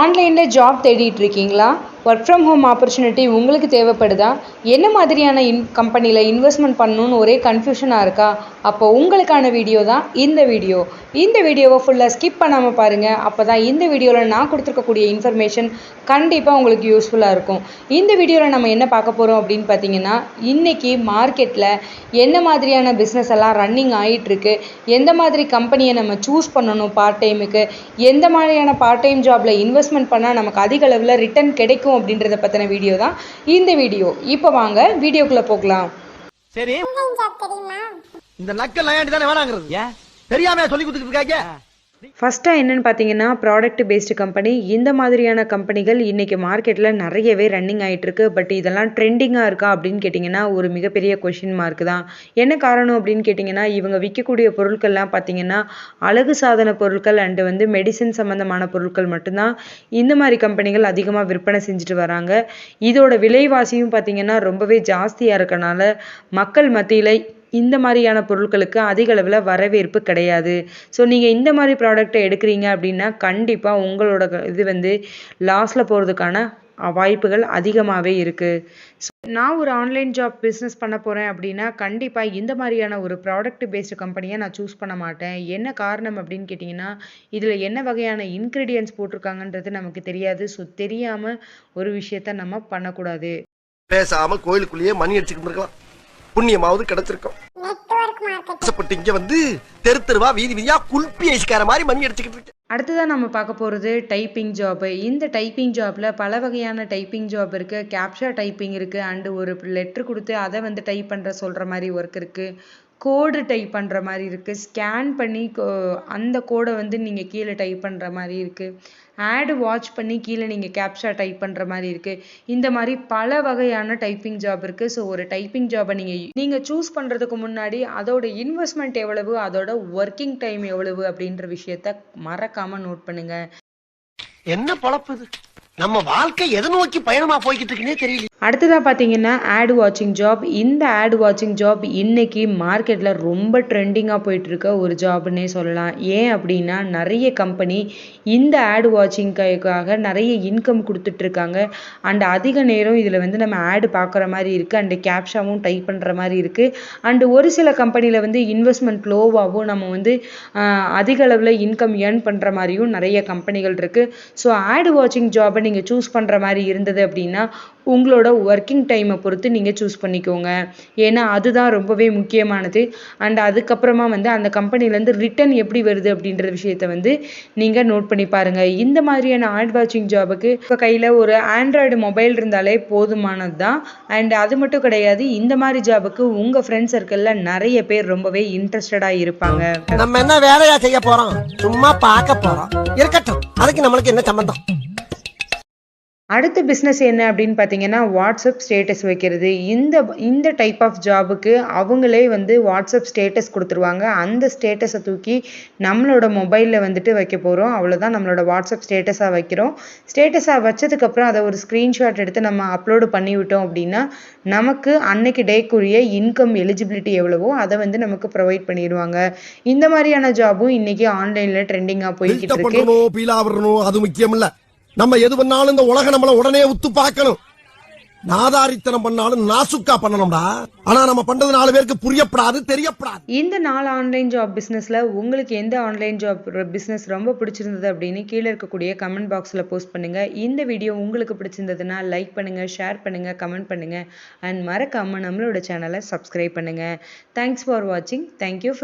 ஆன்லைனில் ஜாப் தேடிட்டு இருக்கீங்களா? ஒர்க் ஃப்ரம் ஹோம் ஆப்பர்ச்சுனிட்டி உங்களுக்கு தேவைப்படுதா? என்ன மாதிரியான கம்பெனியில் இன்வெஸ்ட்மெண்ட் பண்ணணும்னு ஒரே கன்ஃபியூஷனாக இருக்கா? அப்போ உங்களுக்கான வீடியோ தான் இந்த வீடியோ. இந்த வீடியோவை ஃபுல்லாக ஸ்கிப் பண்ணாமல் பாருங்கள். அப்போ தான் இந்த வீடியோவில் நான் கொடுத்துருக்கக்கூடிய இன்ஃபர்மேஷன் கண்டிப்பாக உங்களுக்கு யூஸ்ஃபுல்லாக இருக்கும். இந்த வீடியோவில் நம்ம என்ன பார்க்க போகிறோம் அப்படின்னு பார்த்தீங்கன்னா, இன்றைக்கி மார்க்கெட்டில் என்ன மாதிரியான பிஸ்னஸ் எல்லாம் ரன்னிங் ஆகிட்டுருக்கு, எந்த மாதிரி கம்பெனியை நம்ம சூஸ் பண்ணணும் பார்ட் டைமுக்கு, எந்த மாதிரியான பார்ட் டைம் ஜாபில் இன்வெஸ்ட்மெண்ட் பண்ணால் நமக்கு அதிக அளவில் ரிட்டர்ன் கிடைக்கும் அப்படின்றத பற்றின வீடியோ தான் இந்த வீடியோ. இப்போ வாங்க வீடியோக்குள்ளே போகலாம். சரி, இந்த நக்கல் நயாண்டி தானே வேணாங்கிறது தெரியாம சொல்லி கொடுத்துட்டு இருக்காங்க. ஃபஸ்ட்டாக என்னென்னு பார்த்தீங்கன்னா, ப்ராடக்ட் பேஸ்டு கம்பெனி. இந்த மாதிரியான கம்பெனிகள் இன்றைக்கி மார்க்கெட்டில் நிறையவே ரன்னிங் ஆகிட்டுருக்கு. பட் இதெல்லாம் ட்ரெண்டிங்காக இருக்கா அப்படின்னு கேட்டிங்கன்னா ஒரு மிகப்பெரிய கொஷின் மார்க் தான். என்ன காரணம் அப்படின்னு கேட்டிங்கன்னா, இவங்க விற்கக்கூடிய பொருட்கள்லாம் பார்த்திங்கன்னா அழகு சாதன பொருட்கள் அண்டு மெடிசின் சம்மந்தமான பொருட்கள் மட்டும்தான் இந்த மாதிரி கம்பெனிகள் அதிகமாக விற்பனை செஞ்சுட்டு வராங்க. இதோட விலைவாசியும் பார்த்திங்கன்னா ரொம்பவே ஜாஸ்தியாக இருக்கனால மக்கள் மத்தியில் இந்த மாதிரியான பொருட்களுக்கு அதிக அளவில் வரவேற்பு கிடையாது. ஸோ நீங்கள் இந்த மாதிரி ப்ராடக்டை எடுக்கிறீங்க அப்படின்னா கண்டிப்பாக உங்களோட இது லாஸில் போகிறதுக்கான வாய்ப்புகள் அதிகமாகவே இருக்குது. ஸோ நான் ஒரு ஆன்லைன் ஜாப் பிஸ்னஸ் பண்ண போகிறேன் அப்படின்னா கண்டிப்பாக இந்த மாதிரியான ஒரு ப்ராடக்ட் பேஸ்டு கம்பெனியை நான் சூஸ் பண்ண மாட்டேன். என்ன காரணம் அப்படின்னு கேட்டிங்கன்னா, இதில் என்ன வகையான இன்க்ரீடியன்ட்ஸ் போட்டிருக்காங்கன்றது நமக்கு தெரியாது. ஸோ தெரியாமல் ஒரு விஷயத்த நம்ம பண்ணக்கூடாது. பேசாமல் கோயிலுக்குள்ளேயே மணி அடிச்சுக்கிட்டு இருக்கலாம், புண்ணியமாவது கிடைச்சிருக்கும். இங்க வந்து தெரு தெருவா வீதி வீதியா குல்பி ஐஸ்கார மாதிரி மணி அடிச்சுக்கிட்டு இருக்கு. அடுத்ததான் நம்ம பார்க்க போகிறது டைப்பிங் ஜாப். இந்த டைப்பிங் ஜாப்பில் பல வகையான டைப்பிங் ஜாப் இருக்குது. கேப்ஷா டைப்பிங் இருக்குது, அண்டு ஒரு லெட்ரு கொடுத்து அதை டைப் பண்ணுற சொல்கிற மாதிரி ஒர்க் இருக்குது. கோடு டைப் பண்ணுற மாதிரி இருக்குது. ஸ்கேன் பண்ணி அந்த கோடை நீங்கள் கீழே டைப் பண்ணுற மாதிரி இருக்குது. ஆடு வாட்ச் பண்ணி கீழே நீங்கள் கேப்ஷா டைப் பண்ணுற மாதிரி இருக்குது. இந்த மாதிரி பல வகையான டைப்பிங் ஜாப் இருக்குது. ஸோ ஒரு டைப்பிங் ஜாபை நீங்கள் சூஸ் பண்ணுறதுக்கு முன்னாடி அதோட இன்வெஸ்ட்மெண்ட் எவ்வளவு, அதோட ஒர்க்கிங் டைம் எவ்வளவு அப்படின்ற விஷயத்த மறக்காமல் நோட் பண்ணுங்கள். என்ன பொழப்பு இது? நம்ம வாழ்க்கை எதை நோக்கி பயணமா போய்கிட்டு இருக்குன்னே தெரியல. அடுத்ததாக பார்த்தீங்கன்னா ஆட் வாட்சிங் ஜாப். இந்த ஆட் வாட்சிங் ஜாப் இன்னைக்கு மார்க்கெட்டில் ரொம்ப ட்ரெண்டிங்காக போயிட்டு இருக்க ஒரு ஜாப்னே சொல்லலாம். ஏன் அப்படின்னா நிறைய கம்பெனி இந்த ஆட் வாட்சிங்காக நிறைய இன்கம் கொடுத்துட்ருக்காங்க. அண்ட் அதிக நேரம் இதில் நம்ம ஆடு பார்க்குற மாதிரி இருக்குது. அண்டு கேப்ஷாவும் டைப் பண்ணுற மாதிரி இருக்குது. அண்டு ஒரு சில கம்பெனியில் இன்வெஸ்ட்மெண்ட் லோவாகவும் நம்ம அதிக அளவில் இன்கம் ஏர்ன் பண்ணுற மாதிரியும் நிறைய கம்பெனிகள் இருக்குது. ஸோ ஆட் வாட்சிங் ஜாபை நீங்கள் சூஸ் பண்ணுற மாதிரி இருந்தது அப்படின்னா உங்களோட ஒர்க்கிங் டைமை பொறுத்து நீங்கள் சூஸ் பண்ணிக்கோங்க. ஏன்னா அதுதான் ரொம்பவே முக்கியமானது. அண்ட் அதுக்கப்புறமா அந்த கம்பெனிலேருந்து ரிட்டர்ன் எப்படி வருது அப்படின்ற விஷயத்த நீங்கள் நோட் பண்ணி பாருங்கள். இந்த மாதிரியான ஆட் வாட்சிங் ஜாபுக்கு இப்போ கையில் ஒரு ஆண்ட்ராய்டு மொபைல் இருந்தாலே போதுமானது தான். அண்ட் அது மட்டும் கிடையாது, இந்த மாதிரி ஜாபுக்கு உங்கள் ஃப்ரெண்ட்ஸ் சர்க்கிளில் நிறைய பேர் ரொம்பவே இன்ட்ரெஸ்டடாக இருப்பாங்க. நம்ம என்ன வேலையா செய்ய போகிறோம்? சும்மா பார்க்க போகிறோம். இருக்கட்டும், அதுக்கு நம்மளுக்கு என்ன சம்பந்தம்? அடுத்த பிஸ்னஸ் என்ன அப்படின்னு பார்த்தீங்கன்னா வாட்ஸ்அப் ஸ்டேட்டஸ் வைக்கிறது. இந்த டைப் ஆஃப் ஜாபுக்கு அவங்களே வாட்ஸ்அப் ஸ்டேட்டஸ் கொடுத்துருவாங்க. அந்த ஸ்டேட்டஸை தூக்கி நம்மளோட மொபைலில் வைக்க போகிறோம். அவ்வளோதான், நம்மளோட வாட்ஸ்அப் ஸ்டேட்டஸாக வைக்கிறோம். ஸ்டேட்டஸாக வச்சதுக்கப்புறம் அதை ஒரு ஸ்க்ரீன்ஷாட் எடுத்து நம்ம அப்லோடு பண்ணிவிட்டோம் அப்படின்னா நமக்கு அன்னைக்கு டேக்குரிய இன்கம் எலிஜிபிலிட்டி எவ்வளவோ அதை நமக்கு ப்ரொவைட் பண்ணிடுவாங்க. இந்த மாதிரியான ஜாபும் இன்னைக்கு ஆன்லைனில் ட்ரெண்டிங்காக போய்கிட்டு இருக்கு. அது முக்கியம் இல்லை, நம்ம எது பண்ணாலும் இந்த உலக நம்மள உடனே உத்து பார்க்கணும். நாதாரித்தனம் பண்ணாலும் நாசுக்கா பண்ணணும்டா. ஆனா நம்ம பண்றது 4 பேருக்கு புரியப்படாது, தெரியப்படாது. இந்த 4 ஆன்லைன் ஜாப் பிசினஸ்ல உங்களுக்கு எந்த ஆன்லைன் ஜாப் பிசினஸ் ரொம்ப பிடிச்சிருந்தது அப்படின்னு கீழே இருக்கக்கூடிய கமெண்ட் பாக்ஸ்ல போஸ்ட் பண்ணுங்க. இந்த வீடியோ உங்களுக்கு பிடிச்சிருந்ததுன்னா லைக் பண்ணுங்க, ஷேர் பண்ணுங்க, கமெண்ட் பண்ணுங்க. அண்ட் மறக்காம நம்மளோட சேனலை சப்ஸ்கிரைப் பண்ணுங்க. தேங்க்ஸ் ஃபார் வாட்சிங். தேங்க்யூ.